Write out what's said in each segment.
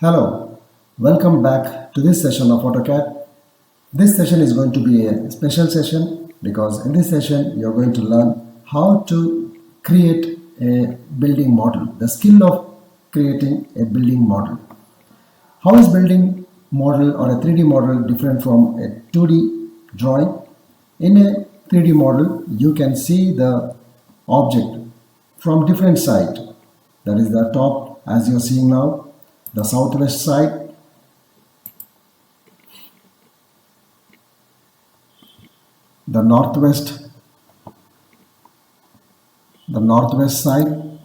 Hello, welcome back to this session of AutoCAD. This session is going to be a special session because in this session you're going to learn how to create a building model, the skill of creating a building model. How is building model or a 3D model different from a 2D drawing? In a 3D model, you can see the object from different side. That is the top, as you're seeing now, the southwest side, the northwest side,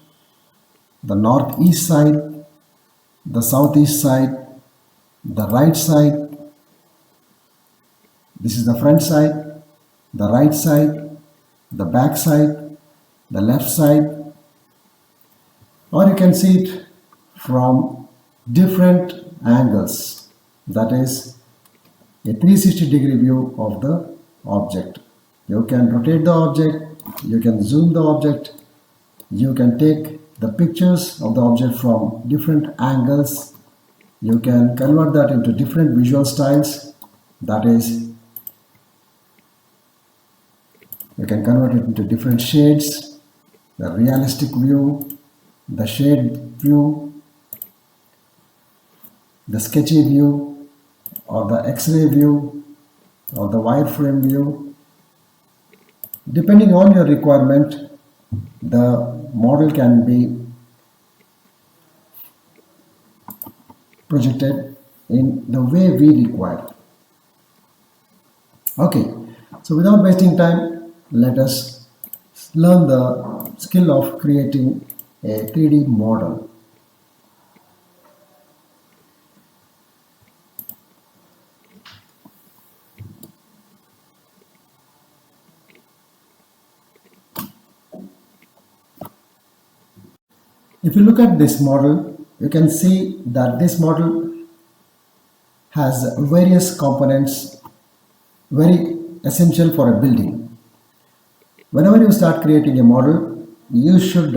the northeast side, the southeast side, the right side. This is the front side, the right side, the back side, the left side, or you can see it from different angles. That is a 360-degree view of the object. You can rotate the object, you can zoom the object, you can take the pictures of the object from different angles, you can convert that into different visual styles. That is, you can convert it into different shades, the realistic view, the shade view, the sketchy view, or the X-ray view, or the wireframe view. Depending on your requirement, the model can be projected in the way we require. Okay, so without wasting time, let us learn the skill of creating a 3D model. If you look at this model, you can see that this model has various components very essential for a building. Whenever you start creating a model, you should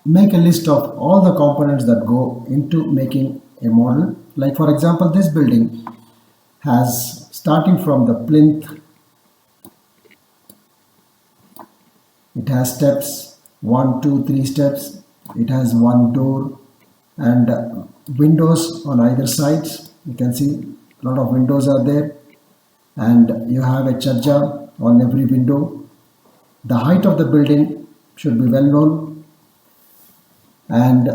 make a list of all the components that go into making a model. Like for example, this building has, starting from the plinth, it has steps, 1, 2, 3 steps. It has one door and windows on either sides. You can see a lot of windows are there, and you have a charja on every window. The height of the building should be well known, and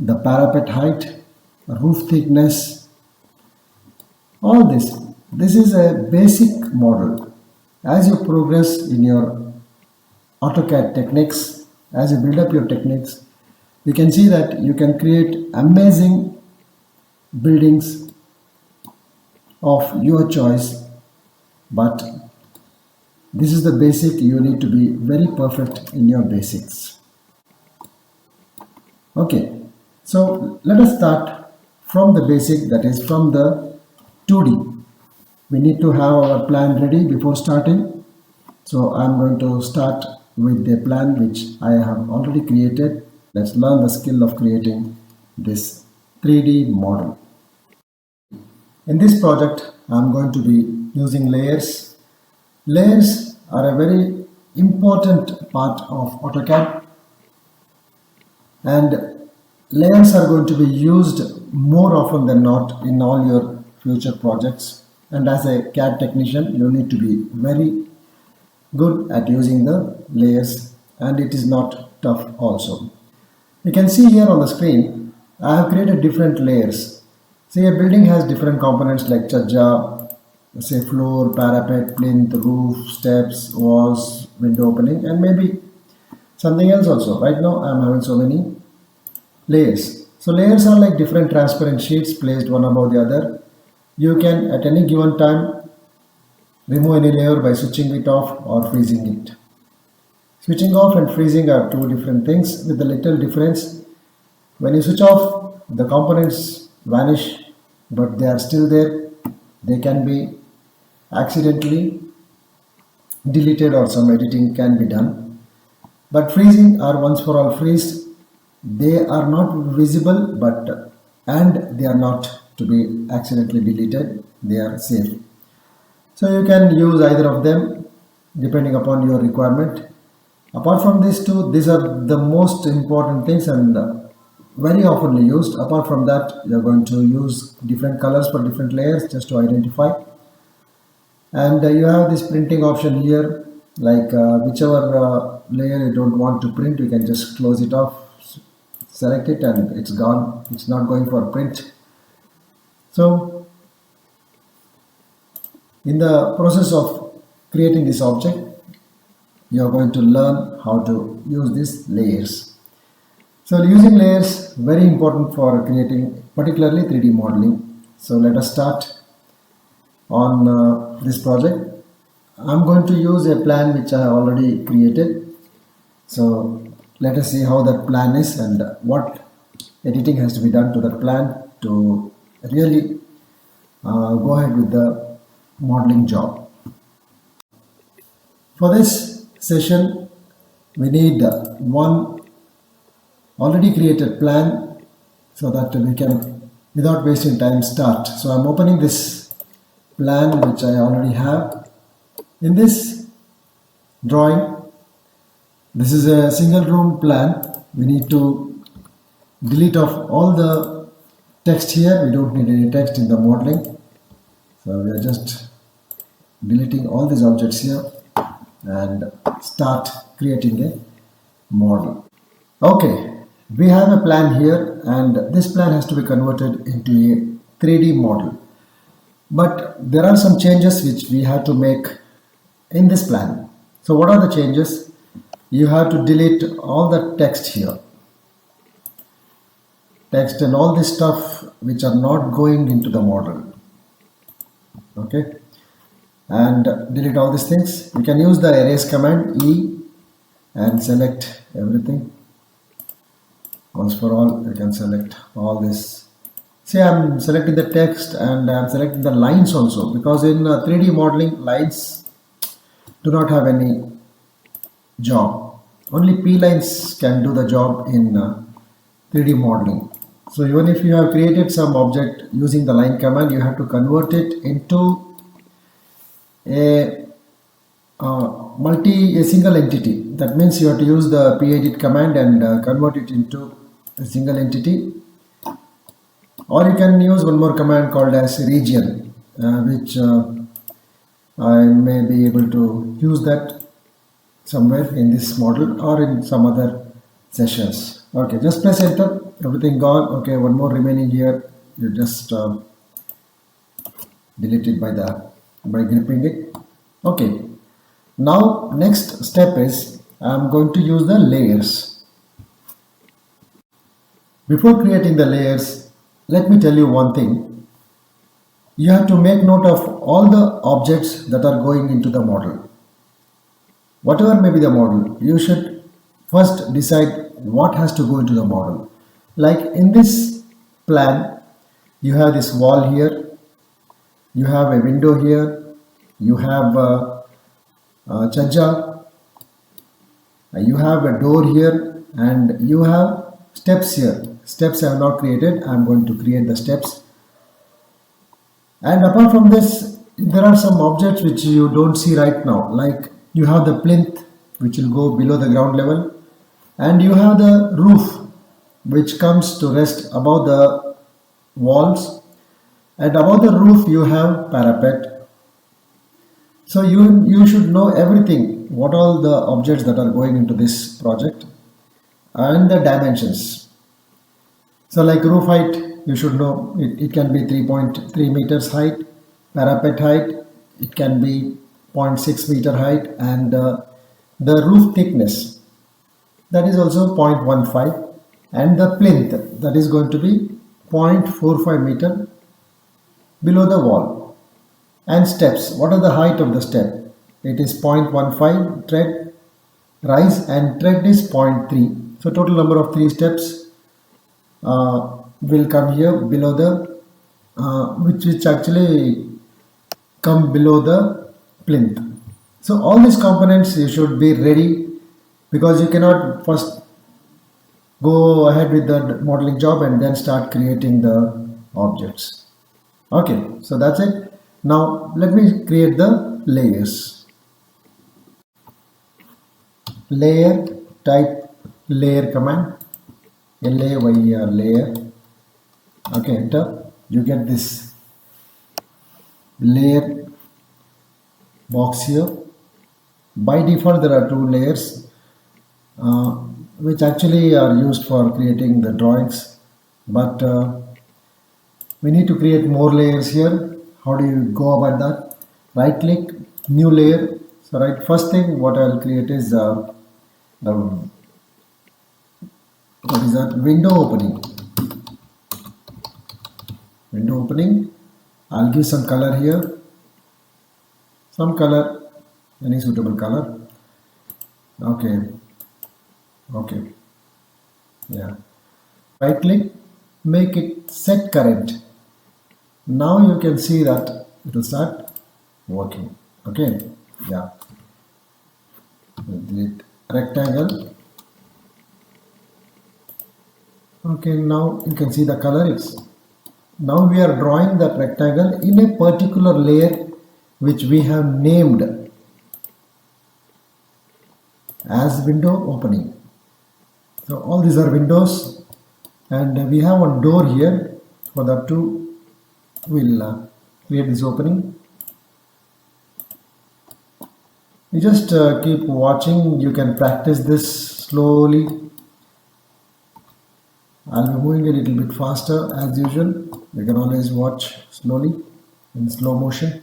the parapet height, roof thickness, all this. This is a basic model. As you progress in your AutoCAD techniques, as you build up your techniques, you can see that you can create amazing buildings of your choice, but this is the basic. You need to be very perfect in your basics. Okay, so let us start from the basic, that is from the 2D. We need to have our plan ready before starting. So I'm going to start with the plan which I have already created. Let's learn the skill of creating this 3D model. In this project, I'm going to be using layers. Layers are a very important part of AutoCAD, and layers are going to be used more often than not in all your future projects. And as a CAD technician, you need to be very good at using the layers, and it is not tough also. You can see here on the screen, I have created different layers. See, a building has different components like charja, say floor, parapet, plinth, roof, steps, walls, window opening, and maybe something else also. Right now I am having so many layers. So layers are like different transparent sheets placed one above the other. You can at any given time remove any layer by switching it off or freezing it. Switching off and freezing are two different things with a little difference. When you switch off, the components vanish, but they are still there. They can be accidentally deleted or some editing can be done. But freezing are once for all freezed. They are not visible, but and they are not to be accidentally deleted, they are safe. So you can use either of them depending upon your requirement. Apart from these two, these are the most important things and very often used. Apart from that, you are going to use different colors for different layers just to identify. And you have this printing option here, like whichever layer you don't want to print, you can just close it off, select it, and it's gone. It's not going for print. So in the process of creating this object, you are going to learn how to use these layers. So using layers, very important for creating particularly 3D modeling. So let us start on this project. I'm going to use a plan which I have already created. So let us see how that plan is and what editing has to be done to that plan to really go ahead with the modeling job. For this session, we need one already created plan so that we can, without wasting time, start. So I'm opening this plan which I already have. In this drawing, this is a single room plan. We need to delete off all the text here. We don't need any text in the modeling. So we are just deleting all these objects here and start creating a model. Okay, we have a plan here and this plan has to be converted into a 3D model. But there are some changes which we have to make in this plan. So what are the changes? You have to delete all the text here. Text and all this stuff which are not going into the model. Okay. And delete all these things. You can use the erase command E and select everything. Once for all, you can select all this. See, I'm selecting the text and I'm selecting the lines also, because in 3D modeling, lines do not have any job. Only P lines can do the job in 3D modeling. So even if you have created some object using the line command, you have to convert it into a single entity. That means you have to use the pedit command and convert it into a single entity. Or you can use one more command called as region, which I may be able to use that somewhere in this model or in some other sessions. Okay, just press enter, everything gone. Okay, one more remaining here. You just delete it by gripping it. Okay, now next step is I'm going to use the layers. Before creating the layers, let me tell you one thing. You have to make note of all the objects that are going into the model. Whatever may be the model, you should first decide what has to go into the model. Like in this plan, you have this wall here, you have a window here, you have a chajja, you have a door here, and you have steps here. Steps I have not created. I am going to create the steps. And apart from this, there are some objects which you don't see right now. Like you have the plinth which will go below the ground level, and you have the roof which comes to rest above the walls, and above the roof you have parapet. So you should know everything, what all the objects that are going into this project and the dimensions. So like roof height, you should know it can be 3.3 meters height, parapet height, it can be 0.6 meter height, and the roof thickness, that is also 0.15, and the plinth, that is going to be 0.45 meter below the wall. And steps, what are the height of the step? It is 0.15 tread rise and tread is 0.3. So total number of 3 steps will come here below the which actually come below the plinth. So all these components you should be ready, because you cannot first go ahead with the modeling job and then start creating the objects. Okay, so that's it. Now let me create the layers. Layer, type layer command, layer, layer. Okay, enter. You get this layer box here. By default there are two layers uh, which actually are used for creating the drawings, but we need to create more layers here. How do you go about that? Right click, new layer. So right, first thing what I will create is the what is that, window opening. Window opening. I'll give some color here, some color, any suitable color. Okay, okay, yeah. Right click, make it set current. Now you can see that it will start working. Okay, yeah. Delete rectangle. Okay, now you can see the color. It's now we are drawing that rectangle in a particular layer which we have named as window opening. So all these are windows, and we have one door here. For that too, we'll create this opening. You just keep watching. You can practice this slowly. I'll be moving a little bit faster as usual. You can always watch slowly in slow motion.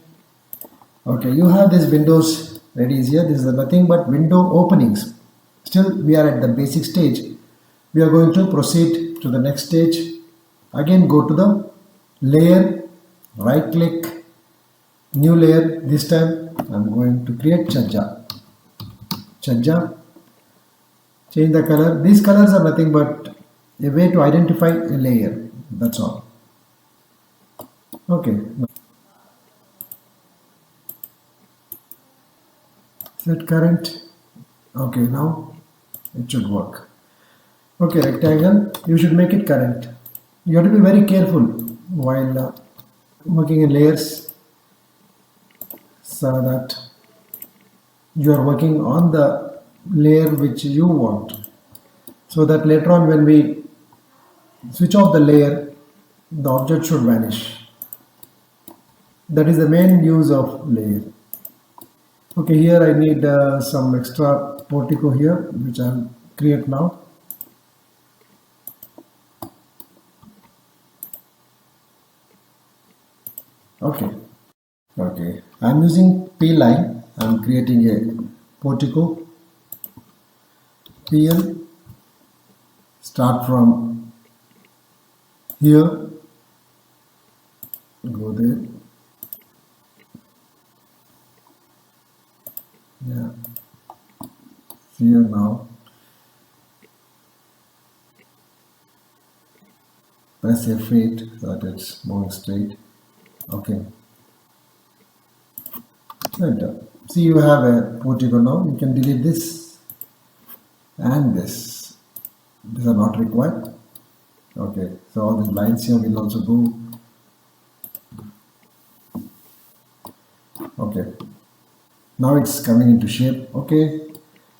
Okay, you have these windows ready here. This is nothing but window openings. Still we are at the basic stage. We are going to proceed to the next stage. Again go to the layer, right click, new layer. This time I'm going to create Chajja. Chajja. Change the color. These colors are nothing but a way to identify a layer. That's all. Okay. Set current. Okay, now it should work. Okay, rectangle. You should make it current. You have to be very careful while working in layers, so that you are working on the layer which you want, so that later on when we switch off the layer, the object should vanish. That is the main use of layer. Okay, here I need some extra portico here, which I'll create now. Okay, I'm using P line. I'm creating a portico. PL, start from here, go there. Yeah, here now. Press F8 so that it's moving straight. Okay. Enter. See, you have a portico now. You can delete this and this. These are not required. Okay, so all these lines here will also go. Okay, now it's coming into shape. Okay,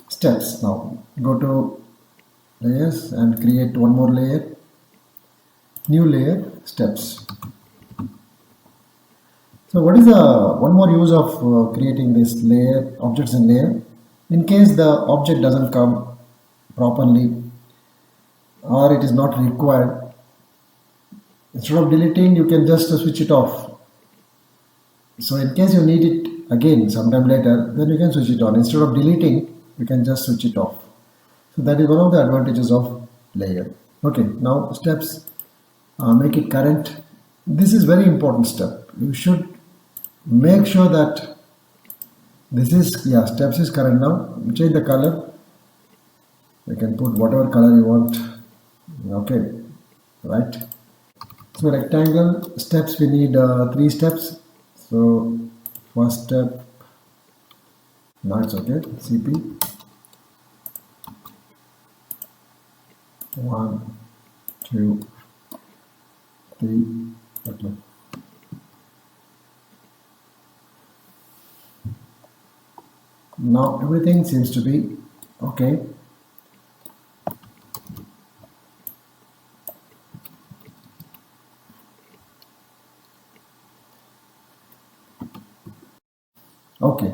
steps. Now go to layers and create one more layer. New layer, steps. So what is one more use of creating this layer, objects in layer? In case the object doesn't come properly or it is not required, instead of deleting, you can just switch it off. So in case you need it again sometime later, then you can switch it on. Instead of deleting, you can just switch it off. So that is one of the advantages of layer. Okay, now steps, make it current. This is very important step. You should make sure that this is, steps is current now. Change the color. You can put whatever color you want. Okay, right. So rectangle steps, we need 3 steps. So first step, now it's okay, CP. 1, 2, 3. Okay. Now everything seems to be okay. Okay.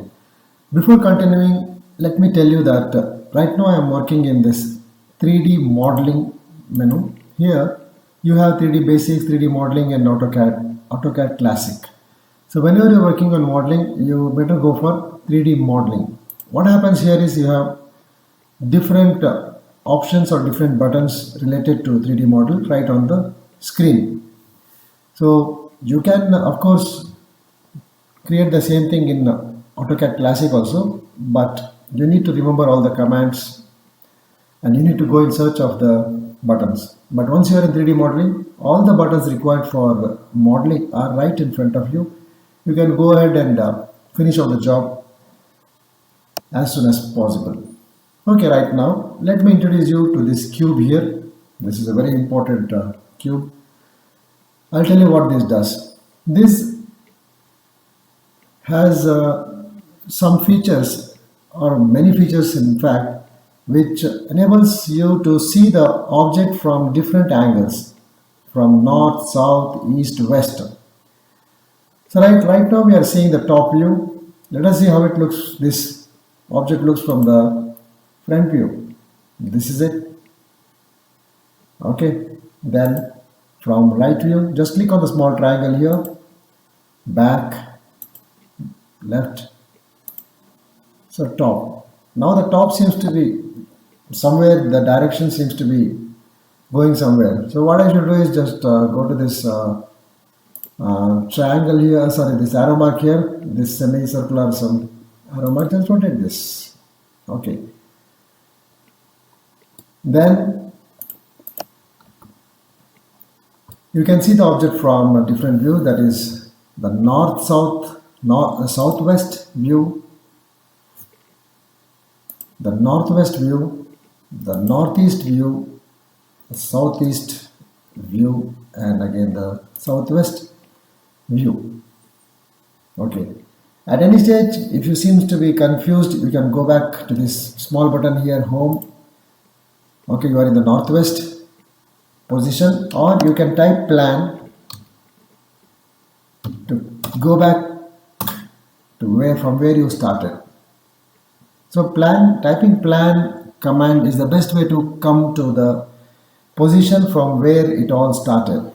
Before continuing, let me tell you that right now I am working in this 3D modeling menu. Here you have 3D Basics, 3D Modeling and AutoCAD Classic. So whenever you're working on modeling, you better go for 3D modeling. What happens here is you have different options or different buttons related to 3D model right on the screen. So you can of course create the same thing in AutoCAD Classic also, but you need to remember all the commands and you need to go in search of the buttons. But once you are in 3D modeling, all the buttons required for modeling are right in front of you. You can go ahead and finish off the job as soon as possible. Okay, right now let me introduce you to this cube here. This is a very important cube. I'll tell you what this does. This has some features, or many features in fact, which enables you to see the object from different angles, from north, south, east, west. So right now we are seeing the top view. Let us see how it looks. This object looks from the front view. This is it. Okay, then from right view, just click on the small triangle here, back, left, so top. Now the top seems to be somewhere, the direction seems to be going somewhere. So what I should do is just go to this triangle here, sorry, this arrow mark here, this semicircular some arrow mark, just rotate this. Okay, then you can see the object from a different view, that is the southwest view, the northwest view, the northeast view, the southeast view, and again the southwest view. Okay. At any stage, if you seem to be confused, you can go back to this small button here, home. Okay, you are in the northwest position, or you can type plan to go back to from where you started. So typing plan command is the best way to come to the position from where it all started.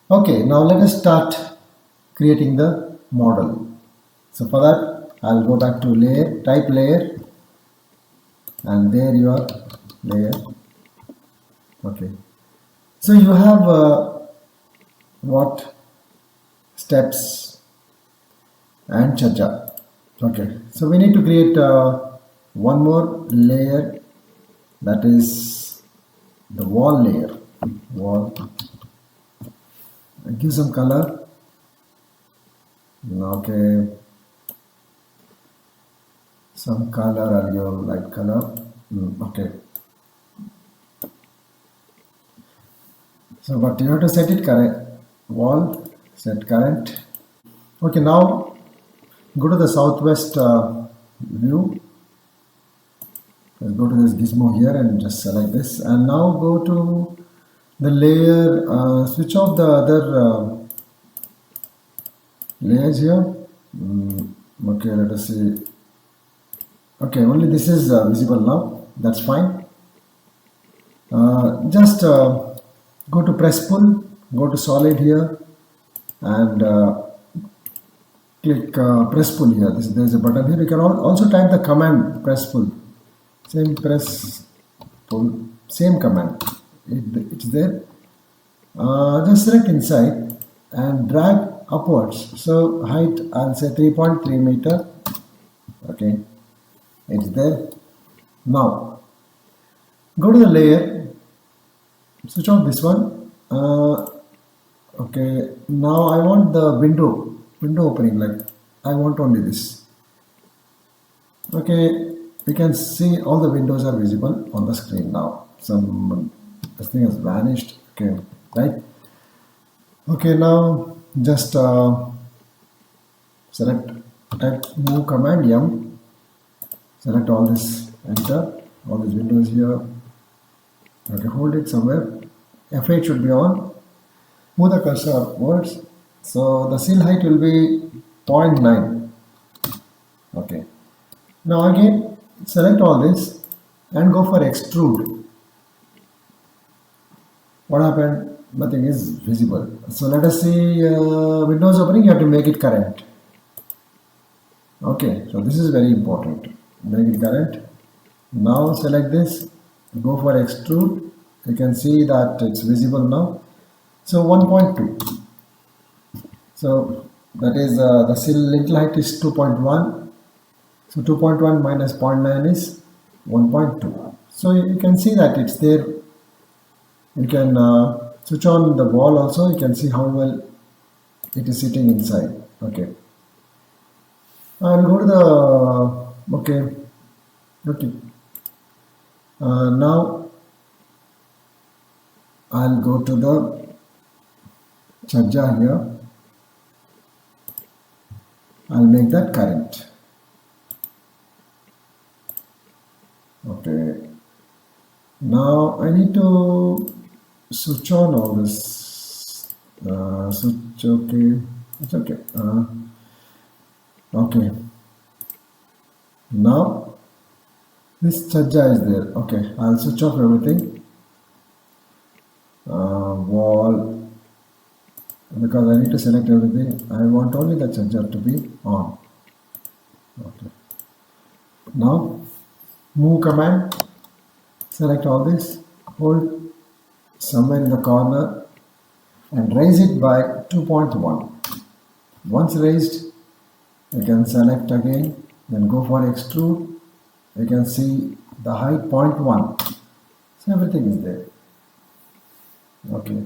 Okay, now let us start creating the model. So for that, I'll go back to layer, type layer, and there you are, layer. Okay, so you have what steps and chacha. Okay, so we need to create one more layer, that is the wall layer. Wall. Give some color. Okay, some color, I'll give light color. Okay, so but you have to set it current. Wall, set current. Okay, now go to the southwest view. Let's go to this gizmo here and just select this, and now go to the layer, switch off the other layers here. Okay, let us see. Okay, only this is visible now, that's fine. Just go to press pull, go to solid here, and click press pull here. There's a button here. You can also type the command press pull. Same press pull, same command. It's there. Just select inside and drag upwards. So height, I'll say 3.3 meter. Okay, it's there. Now go to the layer, switch off this one. Okay, now I want the window opening, like I want only this. Okay, you can see all the windows are visible on the screen now. this thing has vanished. Okay, right? Okay, now just select, type move command M, select all this, enter all these windows here. Okay, hold it somewhere. F8 should be on. Move the cursor upwards. So the seal height will be 0.9. Okay. Now again, select all this and go for extrude. What happened? Nothing is visible. So let us see Windows opening. You have to make it current. Okay, so this is very important. Make it current. Now select this. Go for extrude. You can see that it's visible now. So 1.2. So that is the seal lintel height is 2.1. So 2.1 minus 0.9 is 1.2. So you can see that it's there. You can switch on the wall also. You can see how well it is sitting inside. Okay. I'll go to the okay. Now I'll go to the charger here. I'll make that current. Okay. Now I need to switch on all this. Switch. Okay. It's okay. Okay. Now this charger is there. Okay. I'll switch off everything. Wall, because I need to select everything. I want only the charger to be on. Okay. Now move command, select all this, hold somewhere in the corner and raise it by 2.1. Once raised, you can select again, then go for extrude. You can see the height 0.1. So everything is there. Okay.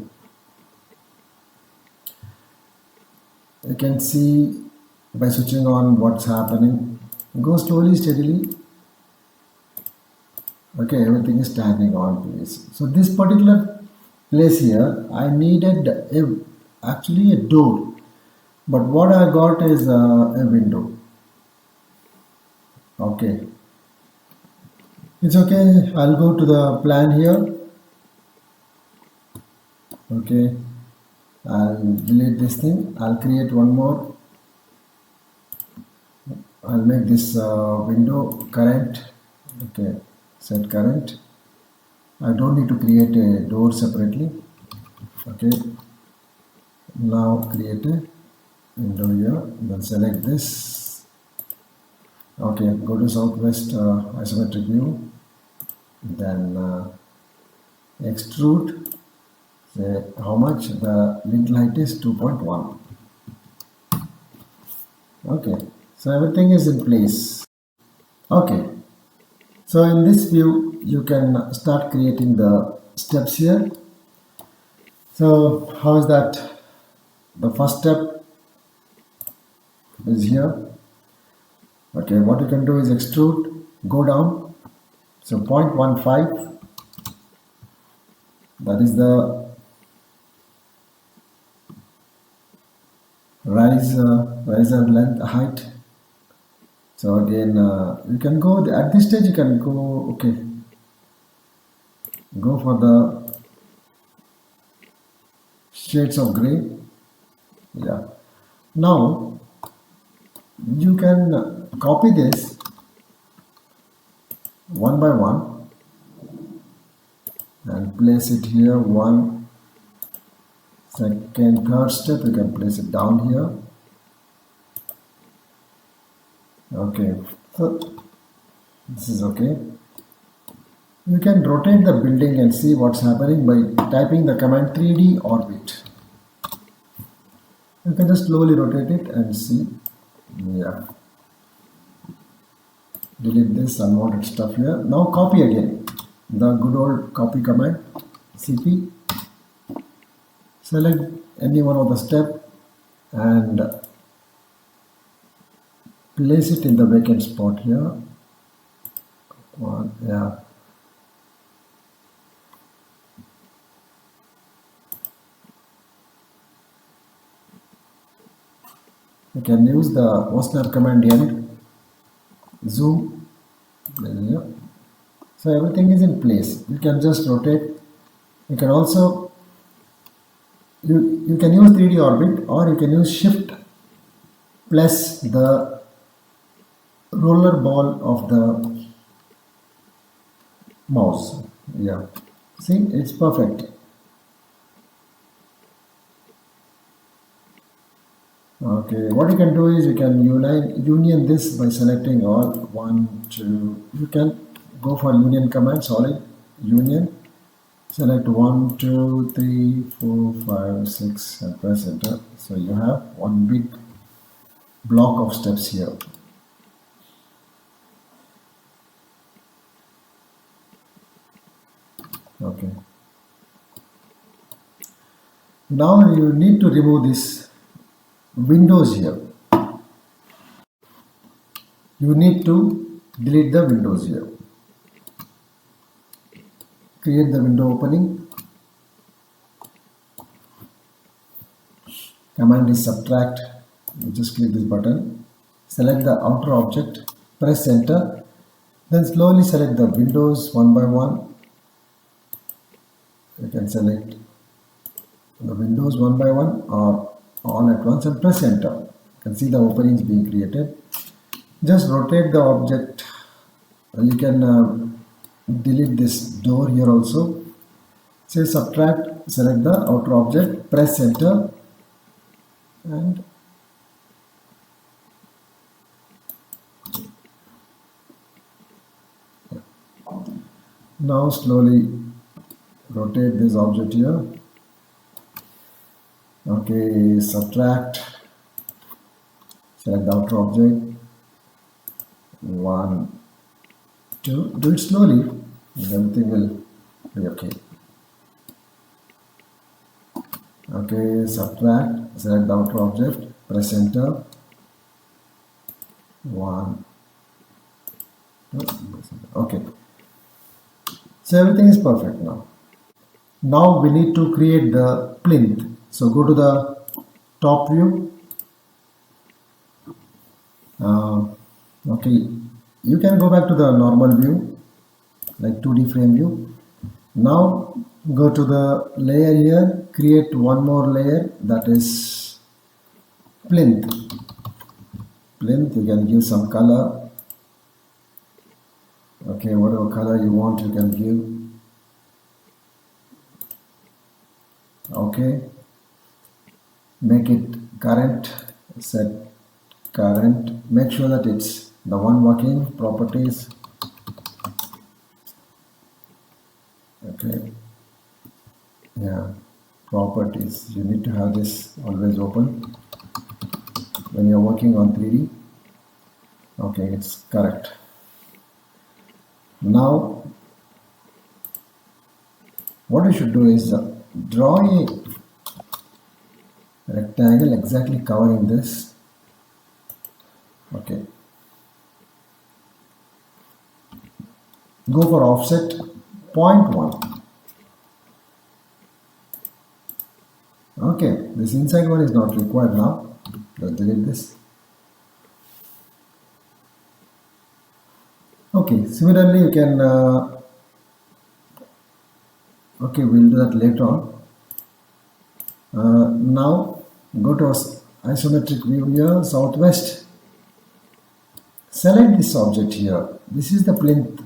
You can see by switching on what's happening. Go slowly, steadily. Okay, everything is standing on place. So this particular place here, I needed actually a door, but what I got is a window. Okay, it's okay. I'll go to the plan here. Okay, I'll delete this thing. I'll create one more. I'll make this window current. Okay, set current. I don't need to create a door separately. Okay, now create a window here, then select this. Okay, go to southwest isometric view, then extrude. Say how much? The lintel height is 2.1. Okay, so everything is in place. Okay, so in this view you can start creating the steps here. So how is that? The first step is here. Okay, what you can do is extrude, go down. So 0.15, that is the riser length height. So again you can go at this stage, you can go, okay, go for the shades of gray. Yeah, now you can copy this one by one and place it here. One, second, third step, you can place it down here. Okay, so this is okay. You can rotate the building and see what's happening by typing the command 3D orbit. You can just slowly rotate it and see. Yeah. Delete this unwanted stuff here. Now copy again. The good old copy command, CP. Select any one of the step and place it in the vacant spot here. One, yeah. You can use the Osner command end, zoom. So everything is in place. You can just rotate. You can also you can use 3D orbit, or you can use shift plus the roller ball of the mouse. Yeah, see, it's perfect. Okay, what you can do is you can union this by selecting all 1, 2. You can go for union command, solid union. Select 1, 2, 3, 4, 5, 6 and press enter. So you have one big block of steps here. Okay. Now you need to remove this windows here. You need to delete the windows here. Create the window opening. Command is subtract. You just click this button. Select the outer object. Press enter. Then slowly select the windows one by one. You can select the windows one by one or all at once and press enter. You can see the openings being created. Just rotate the object. You can delete this door here also. Say subtract, select the outer object, press enter, and now slowly rotate this object here. Okay, subtract, select the outer object, 1, 2, do it slowly, and everything will be okay. Okay, subtract, select the outer object, press enter, 1, 2, okay. So everything is perfect now. Now we need to create the plinth. So go to the top view. Okay, you can go back to the normal view, like 2D frame view. Now go to the layer here, create one more layer, that is plinth. Plinth, you can give some color. Okay, whatever color you want you can give. Okay, make it current, set current, make sure that it's the one working, properties. Okay, yeah, properties, you need to have this always open when you're working on 3D. Okay, it's correct. Now what you should do is draw a rectangle exactly covering this. Okay, go for offset 0.1. Okay, this inside one is not required now. Let's delete this. Okay, similarly you can okay, we'll do that later on. Now go to isometric view here, southwest. Select this object here. This is the plinth.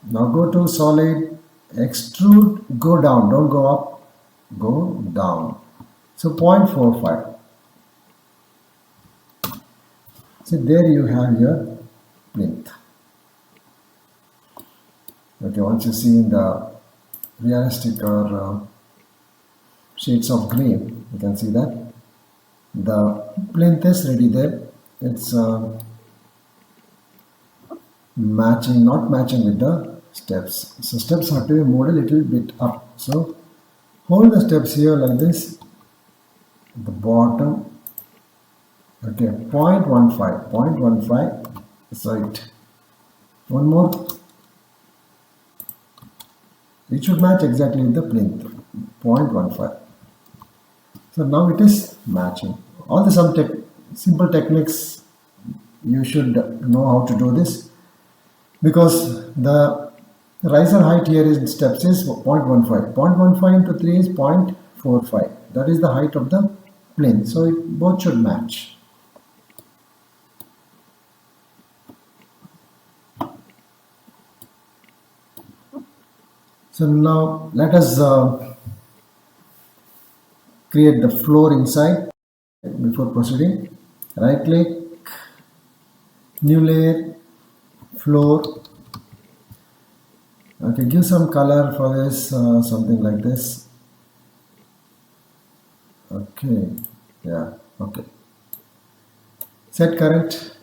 Now go to solid, extrude, go down, don't go up, go down. So 0.45. So there you have your plinth. Okay, once you see in the realistic or shades of green, you can see that the plinth is ready there. It's matching, not matching with the steps. So steps have to be moved a little bit up. So hold the steps here like this, at the bottom. Okay, 0.15, 0.15 is right. One more. It should match exactly with the plinth, 0.15. So now it is matching. All the simple techniques, you should know how to do this, because the riser height here in steps is 0.15. 0.15 into 3 is 0.45. That is the height of the plinth. So both should match. So now let us create the floor inside. Before proceeding, right click, new layer, floor. Okay, give some color for this, something like this. Okay, yeah, okay. Set current.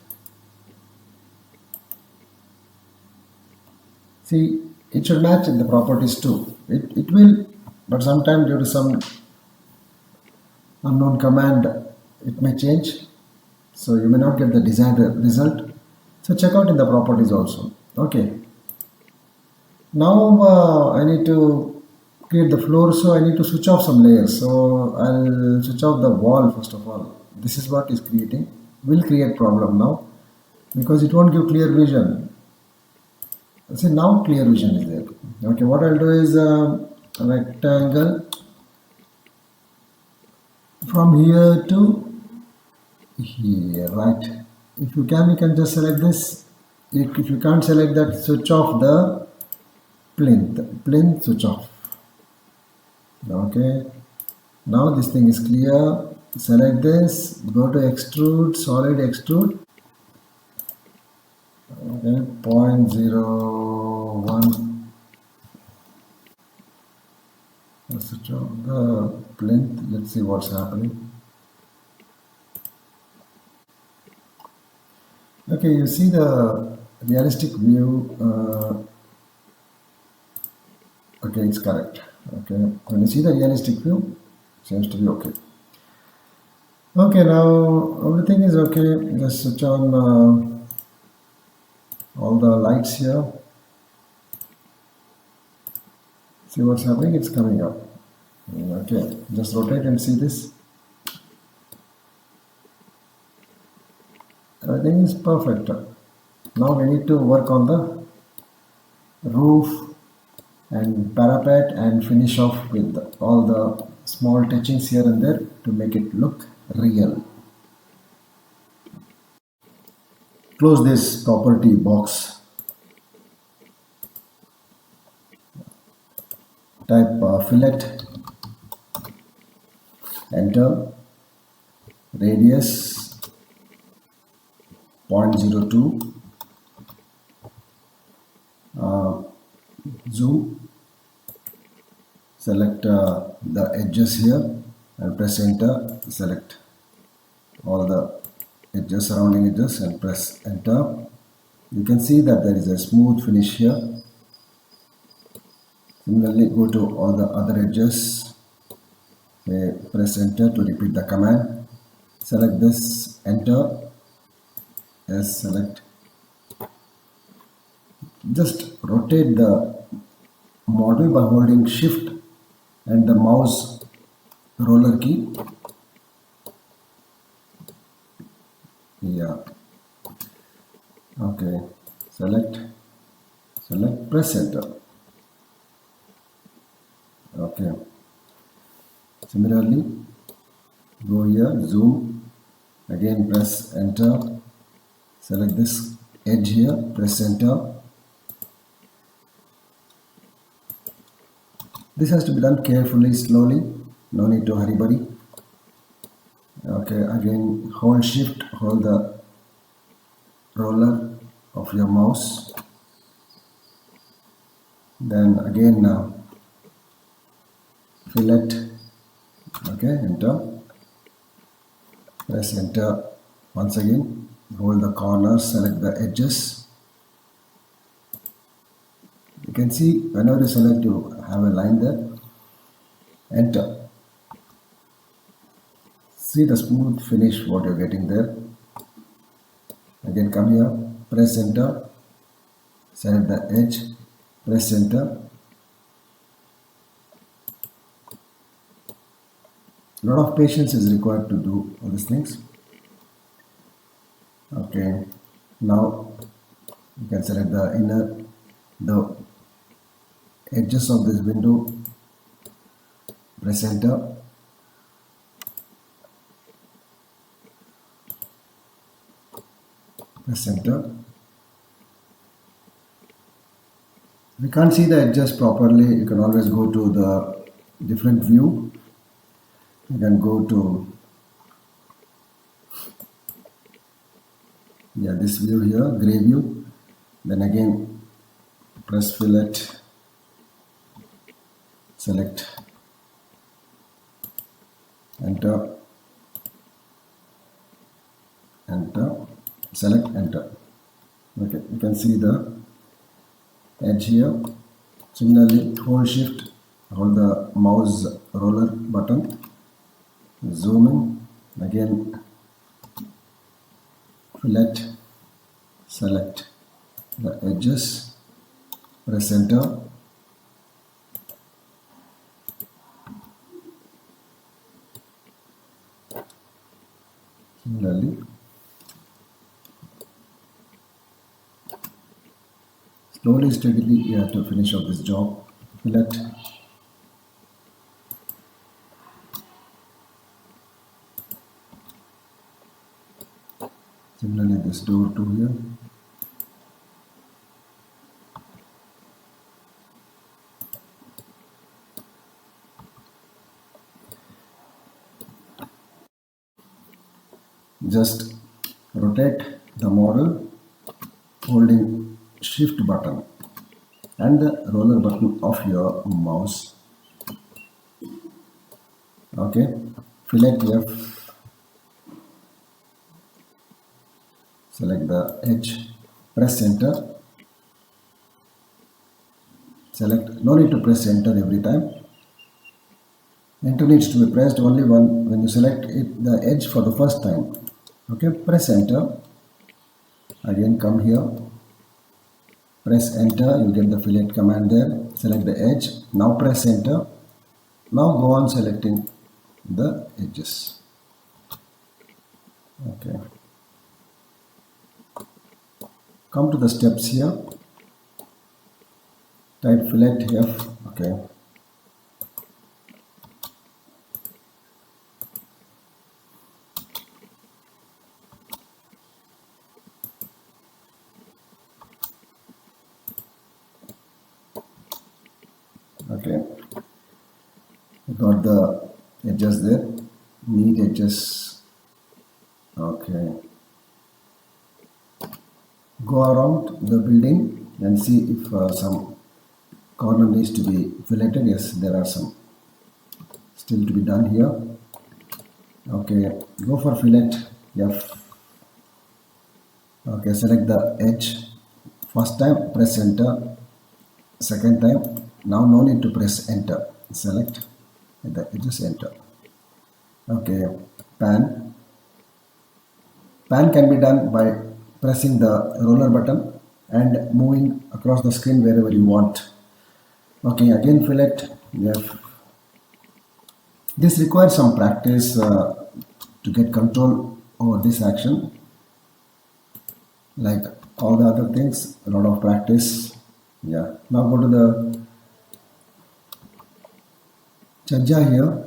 See, it should match in the properties too. It will, but sometimes due to some unknown command, it may change. So you may not get the desired result. So check out in the properties also. Okay. Now I need to create the floor, so I need to switch off some layers. So I'll switch off the wall first of all. This is what is creating. Will create problem now because it won't give clear vision. See, now clear vision is there. Okay, what I'll do is a rectangle from here to here, right? If you can just select this. If you can't select that, switch off the plinth switch off. Okay, now this thing is clear. Select this, go to extrude, solid extrude. Okay, 0.01. Let's switch off the plinth. Let's see what's happening. Okay, you see the realistic view. Okay, it's correct. Okay, when you see the realistic view, seems to be okay. Okay, now everything is okay. Just switch on all the lights here. See what's happening? It's coming up. Okay, just rotate and see this. Everything is perfect. Now we need to work on the roof and parapet and finish off with all the small touchings here and there to make it look real. Close this property box. Type fillet, enter, radius 0.02, zoom, select the edges here and press enter, select all the edges, surrounding edges, and press enter. You can see that there is a smooth finish here. Similarly, go to all the other edges, press enter to repeat the command. Select this, enter, yes, select. Just rotate the model by holding shift and the mouse roller key. Yeah. Okay. Select, press enter. Okay. Similarly, go here, zoom, again press enter, select this edge here, press enter. This has to be done carefully, slowly, no need to hurry buddy. Okay, again hold shift, hold the roller of your mouse, then again fillet, okay, enter, press enter once again, hold the corners, select the edges. You can see whenever you select, you have a line there, enter. See the smooth finish what you're getting there. Again come here, press enter, select the edge, press enter. A lot of patience is required to do all these things. Okay, now you can select the edges of this window, press enter, press enter. If you can't see the edges properly, you can always go to the different view. You can go to this view here, gray view. Then again press fillet, select, enter, enter, select, enter. Okay, you can see the edge here. Similarly, hold shift, hold the mouse roller button, zoom in, again fillet, select the edges, press enter. Similarly, slowly, steadily, you have to finish off this job. Fillet, similarly this door to here. Just rotate the model holding shift button and the roller button of your mouse. Okay, fillet F, select the edge, press enter, select, no need to press enter every time. Enter needs to be pressed only when you select the edge for the first time. Okay, press enter, again come here, press enter, you get the fillet command there, select the edge, now press enter, now go on selecting the edges. Okay, come to the steps here, type fillet F, okay. Okay, you got the edges there, neat edges. Okay, go around the building and see if some corner needs to be filleted. Yes, there are some still to be done here. Okay, go for fillet F. Okay, select the edge. First time press enter, second time, now no need to press enter, select the edges, enter. Okay, pan can be done by pressing the roller button and moving across the screen wherever you want. Okay, again fillet F. This requires some practice to get control over this action. Like all the other things, a lot of practice. Yeah, now go to the Chajja here,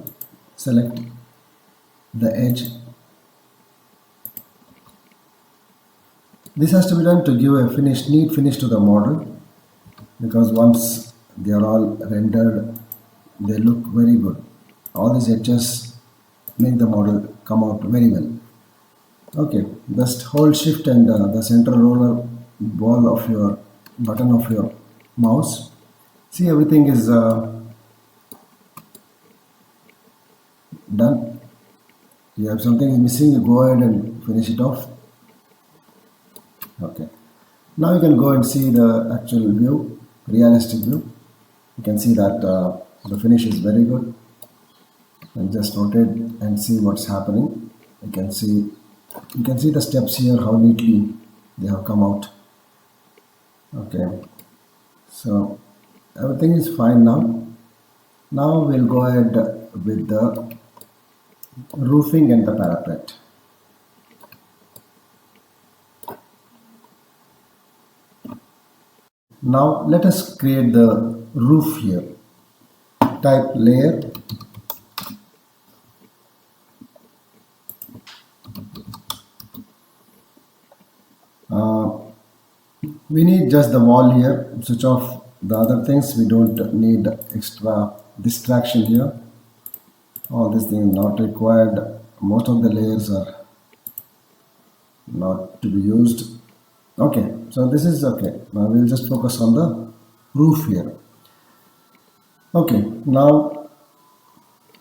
select the edge. This has to be done to give a neat finish to the model, because once they are all rendered, they look very good. All these edges make the model come out very well. Okay, just hold shift and the center roller ball of your button of your mouse. See, everything is done. You have something missing, you go ahead and finish it off. Okay, now you can go and see the actual view, realistic view. You can see that the finish is very good. And just rotate and see what's happening. You can see the steps here, how neatly they have come out. Okay, so everything is fine now. Now we'll go ahead with the roofing and the parapet. Now let us create the roof here. Type layer, we need just the wall here. Switch off the other things. We don't need extra distraction here. All these things not required. Most of the layers are not to be used. Okay, so this is okay. Now we'll just focus on the roof here. Okay, now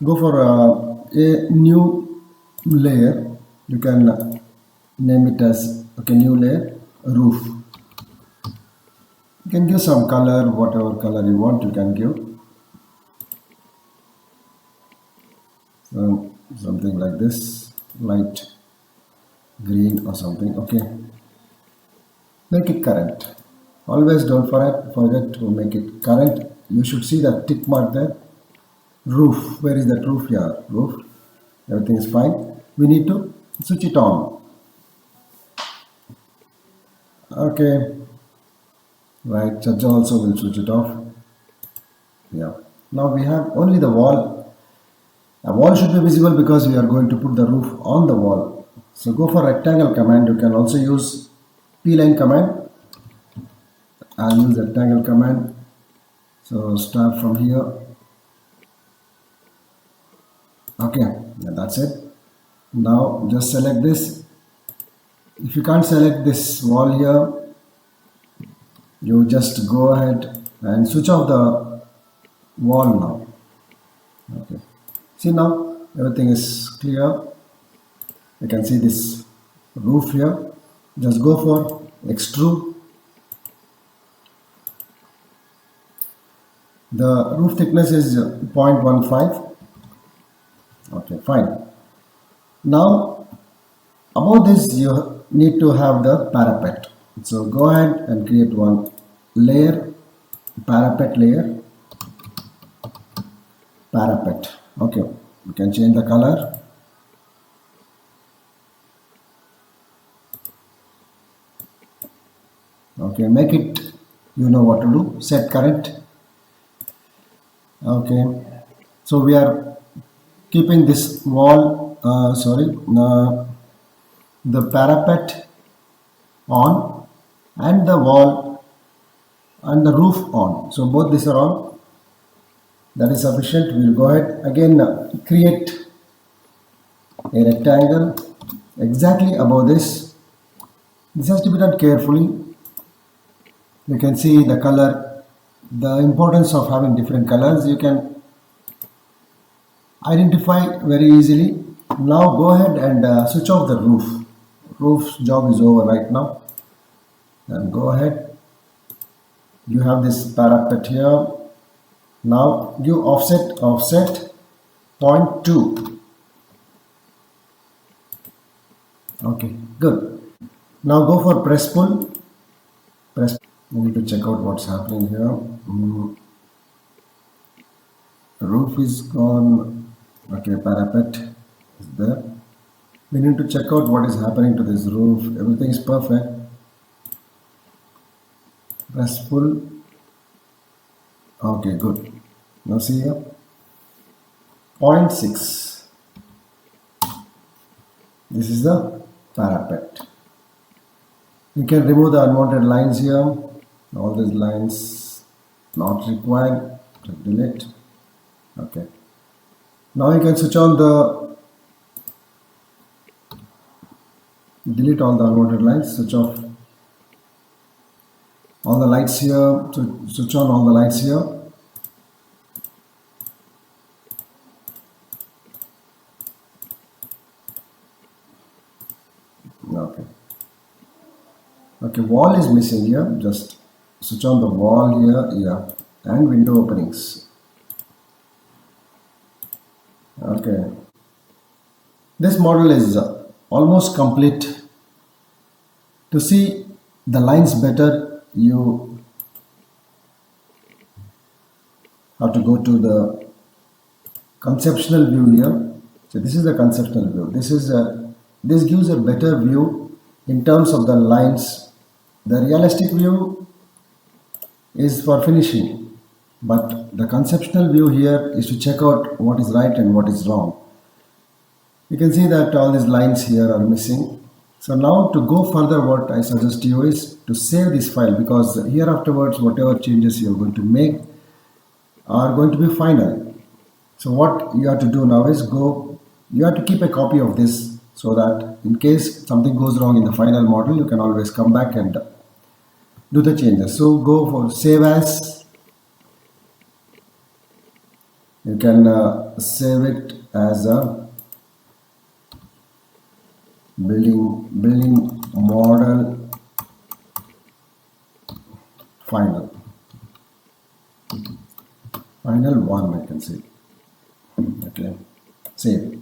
go for a new layer. You can name it as new layer, roof. You can give some color, whatever color you want you can give. So something like this, light green or something. Okay, make it current. Always don't forget to make it current. You should see the tick mark there. Roof, where is that roof? Yeah, roof. Everything is fine. We need to switch it on. Okay, right, Chacha also will switch it off. Yeah, now we have only the wall. A wall should be visible because we are going to put the roof on the wall. So go for rectangle command. You can also use p-line command. I'll use rectangle command. So start from here. Okay, yeah, that's it. Now just select this. If you can't select this wall here, you just go ahead and switch off the wall now. Okay. See, now everything is clear. You can see this roof here. Just go for extrude. The roof thickness is 0.15. Okay, fine. Now above this you need to have the parapet. So go ahead and create one layer, parapet layer, parapet. Okay, you can change the color. Okay, make it, you know what to do, set current. Okay, so we are keeping this wall, the parapet on and the wall and the roof on. So both these are on. That is sufficient. We will go ahead again, create a rectangle exactly above this. This has to be done carefully. You can see the color, the importance of having different colors. You can identify very easily. Now go ahead and switch off the roof. Roof's job is over right now. And go ahead. You have this parapet here. Now give offset 0.2. Okay, good. Now go for press pull. We need to check out what's happening here. The roof is gone. Okay, parapet is there. We need to check out what is happening to this roof. Everything is perfect. Press pull. Okay, good. Now see here, 0.6. This is the parapet. You can remove the unwanted lines here. All these lines not required. Delete. Okay. Now you can switch on delete all the unwanted lines. Switch off all the lights here. Switch on all the lights here. Okay, wall is missing here. Just switch on the wall here, and window openings. Okay, this model is almost complete. To see the lines better, you have to go to the conceptual view here. So this is the conceptual view. This gives a better view in terms of the lines. The realistic view is for finishing, but the conceptual view here is to check out what is right and what is wrong. You can see that all these lines here are missing. So now to go further, what I suggest you is to save this file, because here afterwards whatever changes you are going to make are going to be final. So what you have to do now is you have to keep a copy of this, so that in case something goes wrong in the final model, you can always come back and do the changes. So go for save as. You can save it as a building model final 1, I can say. Okay, save.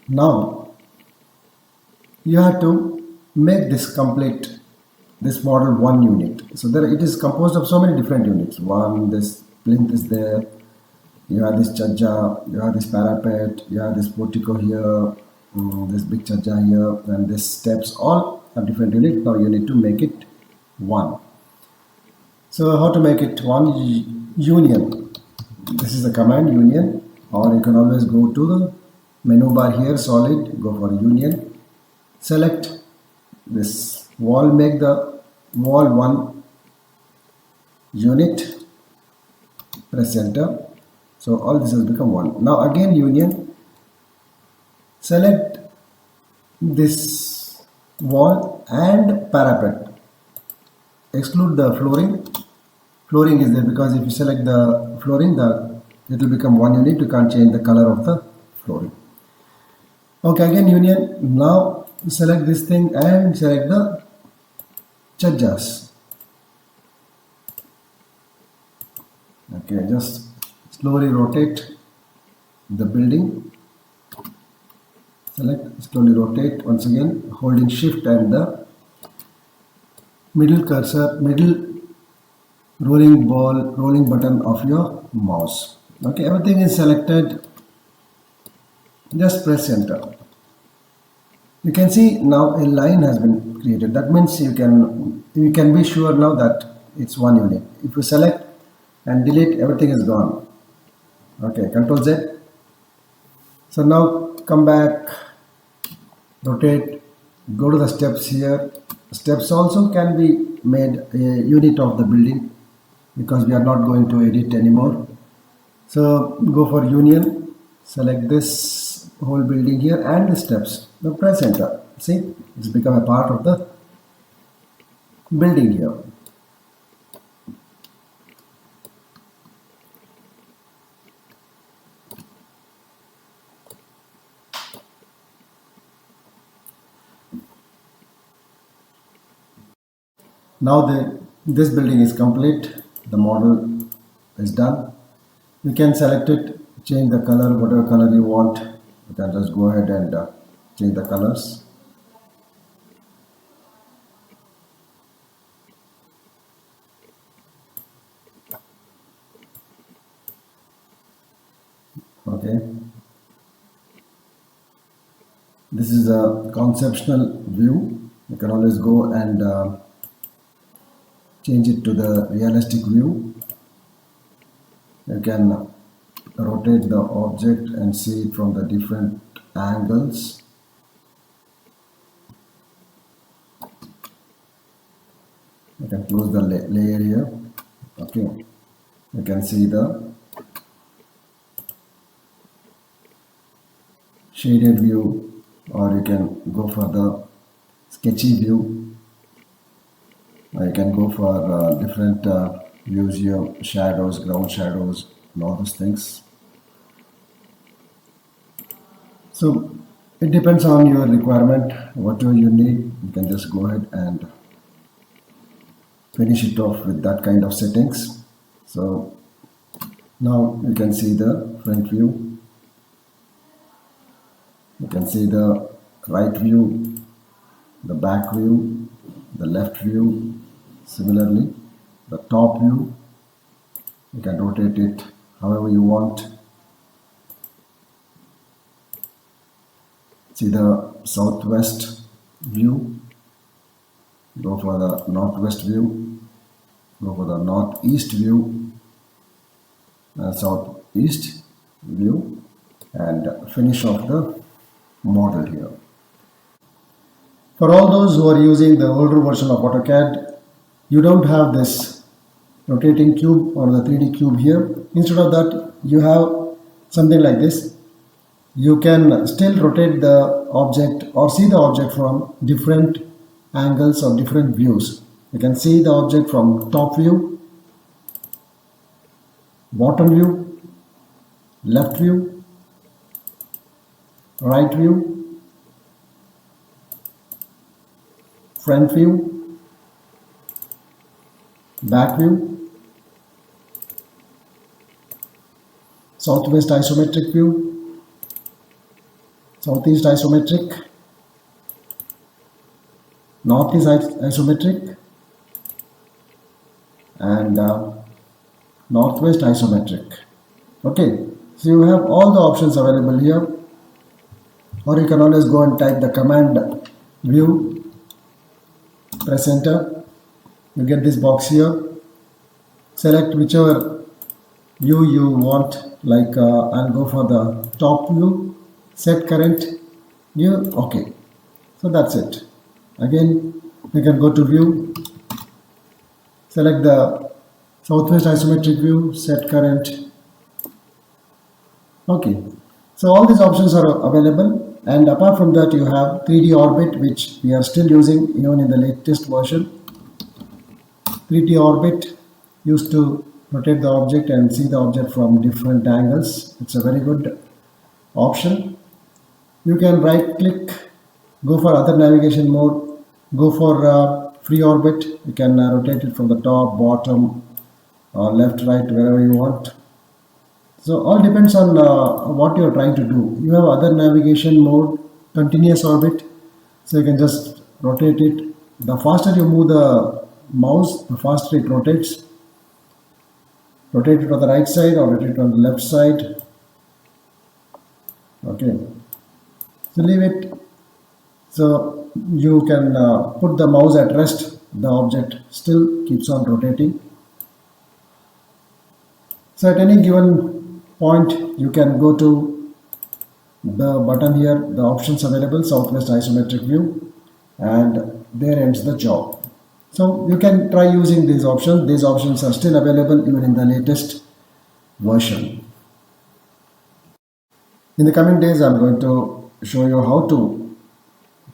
Now you have to make this complete, this model 1 unit. So there it is composed of so many different units. One, this plinth is there, you have this chajja, you have this parapet, you have this portico here, this big chajja here, and this steps, all are different units. Now you need to make it 1. So how to make it 1? Union. This is the command union, or you can always go to the menu bar here, solid, go for union, select this wall, make the wall 1 unit, press enter. So all this has become 1. Now again union, select this wall and parapet, exclude the flooring. Flooring is there because if you select the flooring, it will become 1 unit. You can't change the color of the flooring. Okay, again union. Now select this thing and select the chajjas. Okay, just slowly rotate the building. Select, slowly rotate, once again holding shift and the middle cursor, middle rolling button of your mouse. Okay, everything is selected. Just press enter. You can see now a line has been created. That means you can be sure now that it's 1 unit. If you select and delete, everything is gone. Okay, Control Z. So now come back, rotate, go to the steps here. Steps also can be made a unit of the building, because we are not going to edit anymore. So go for union, select this whole building here and the steps. Now press enter. See, it's become a part of the building here. Now this building is complete. The model is done. You can select it, change the color, whatever color you want. You can just go ahead and change the colors. Okay. This is a conceptual view. You can always go and change it to the realistic view. You can rotate the object and see it from the different angles. You can close the layer here. Okay, you can see the shaded view, or you can go for the sketchy view, or you can go for different views here, shadows, ground shadows, and all those things. So it depends on your requirement, whatever you need. You can just go ahead and finish it off with that kind of settings. So now you can see the front view, you can see the right view, the back view, the left view. Similarly, the top view, you can rotate it however you want. See the southwest view, go for the northwest view. go for the northeast view, southeast view, and finish off the model here. For all those who are using the older version of AutoCAD, you don't have this rotating cube or the 3D cube here. Instead of that, you have something like this. You can still rotate the object or see the object from different angles or different views. You can see the object from top view, bottom view, left view, right view, front view, back view, southwest isometric view, southeast isometric, northeast isometric, and northwest isometric. Okay, so you have all the options available here, or you can always go and type the command view, press enter, you get this box here. Select whichever view you want, like I'll go for the top view, set current view. Okay, so that's it. Again, you can go to view, select the southwest isometric view, set current. Okay, so all these options are available, and apart from that you have 3D orbit, which we are still using even in the latest version. 3D orbit used to rotate the object and see the object from different angles. It's a very good option. You can right click, go for other navigation mode, go for free orbit. You can rotate it from the top, bottom, or left, right, wherever you want. So all depends on what you are trying to do. You have other navigation mode, continuous orbit, so you can just rotate it. The faster you move the mouse, the faster it rotates. Rotate it on the right side or rotate it on the left side. Okay, so leave it. So you can put the mouse at rest. The object still keeps on rotating. So at any given point, you can go to the button here, the options available, southwest isometric view, and there ends the job. So you can try using these options. These options are still available even in the latest version. In the coming days, I'm going to show you how to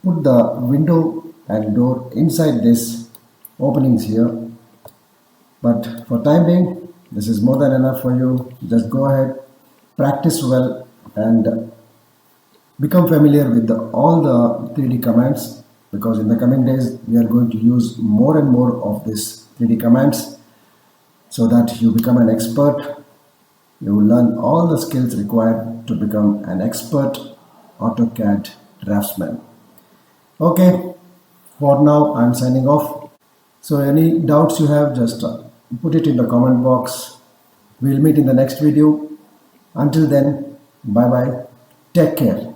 put the window and door inside these openings here. But for time being, this is more than enough for you. Just go ahead, practice well, and become familiar with all the 3D commands, because in the coming days we are going to use more and more of these 3D commands so that you become an expert. You will learn all the skills required to become an expert AutoCAD draftsman. Okay, for now I'm signing off. So any doubts you have, just put it in the comment box. We'll meet in the next video. Until then, bye bye. Take care.